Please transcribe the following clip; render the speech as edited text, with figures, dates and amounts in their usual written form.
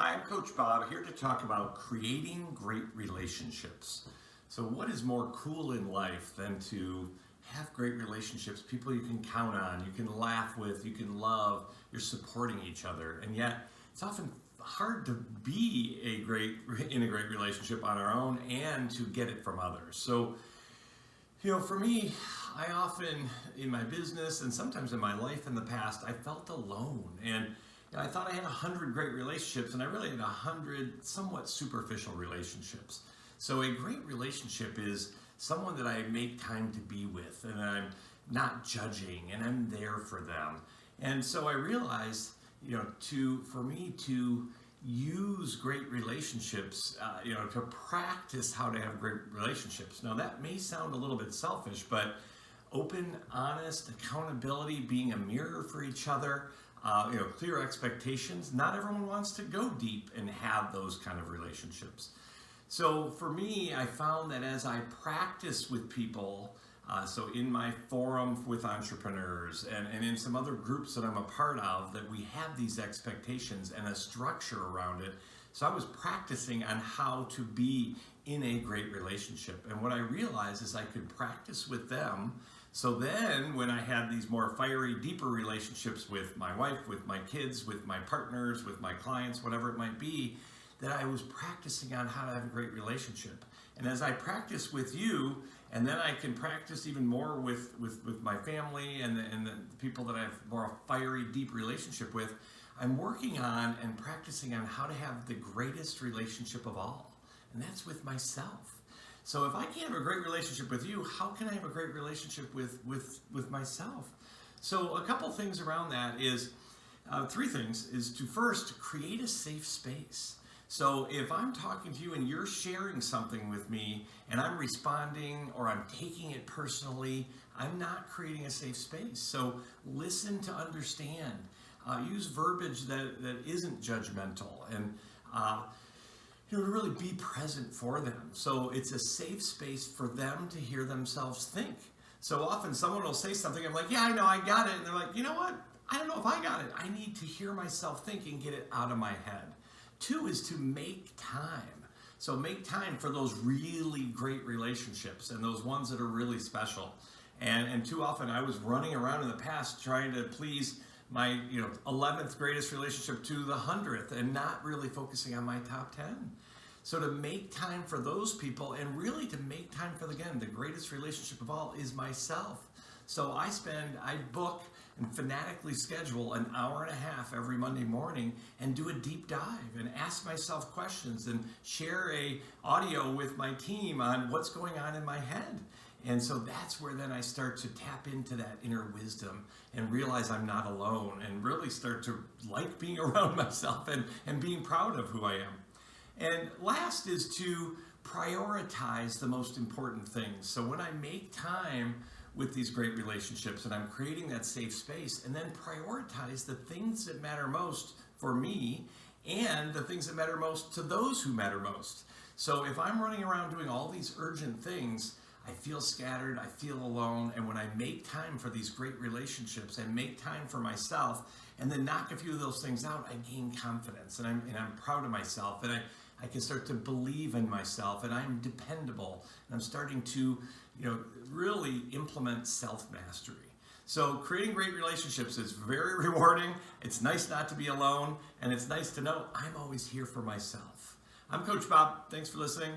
Hi, I'm Coach Bob, here to talk about creating great relationships. So what is more cool in life than to have great relationships, people you can count on, you can laugh with, you can love, you're supporting each other. And yet it's often hard to be in a great relationship on our own and to get it from others. So, for me, I often, in my business and sometimes in my life in the past, I felt alone. And I thought I had 100 great relationships, and I really had 100 somewhat superficial relationships. So a great relationship is someone that I make time to be with, and I'm not judging, and I'm there for them. And so I realized, for me to use great relationships, to practice how to have great relationships. Now that may sound a little bit selfish, but open, honest, accountability, being a mirror for each other, clear expectations. Not everyone wants to go deep and have those kind of relationships. So for me, I found that as I practice with people, so in my forum with entrepreneurs and in some other groups that I'm a part of, that we have these expectations and a structure around it. So I was practicing on how to be in a great relationship. And what I realized is I could practice with them. So then when I had these more fiery, deeper relationships with my wife, with my kids, with my partners, with my clients, whatever it might be, that I was practicing on how to have a great relationship. And as I practice with you, and then I can practice even more with my family and the people that I have more fiery, deep relationship with, I'm working on and practicing on how to have the greatest relationship of all. And that's with myself. So if I can't have a great relationship with you, how can I have a great relationship with myself? So a couple things around that is, three things, is to first create a safe space. So if I'm talking to you and you're sharing something with me and I'm responding or I'm taking it personally, I'm not creating a safe space. So listen to understand. Use verbiage that isn't judgmental, and to really be present for them. So it's a safe space for them to hear themselves think. So often someone will say something, I'm like, yeah, I know, I got it. And they're like, you know what? I don't know if I got it. I need to hear myself think and get it out of my head. Two is to make time. So make time for those really great relationships and those ones that are really special. And too often I was running around in the past trying to please my 11th greatest relationship to the 100th and not really focusing on my top 10. So to make time for those people and really to make time for, again, the greatest relationship of all is myself. So I book and fanatically schedule an hour and a half every Monday morning and do a deep dive and ask myself questions and share a audio with my team on what's going on in my head. And so that's where then I start to tap into that inner wisdom and realize I'm not alone and really start to like being around myself and being proud of who I am. And last is to prioritize the most important things. So when I make time with these great relationships and I'm creating that safe space, and then prioritize the things that matter most for me and the things that matter most to those who matter most. So if I'm running around doing all these urgent things, I feel scattered, I feel alone, and when I make time for these great relationships and make time for myself and then knock a few of those things out, I gain confidence and I'm proud of myself, and I can start to believe in myself, and I'm dependable, and I'm starting to really implement self-mastery. So creating great relationships is very rewarding. It's nice not to be alone, and it's nice to know I'm always here for myself. I'm Coach Bob. Thanks for listening.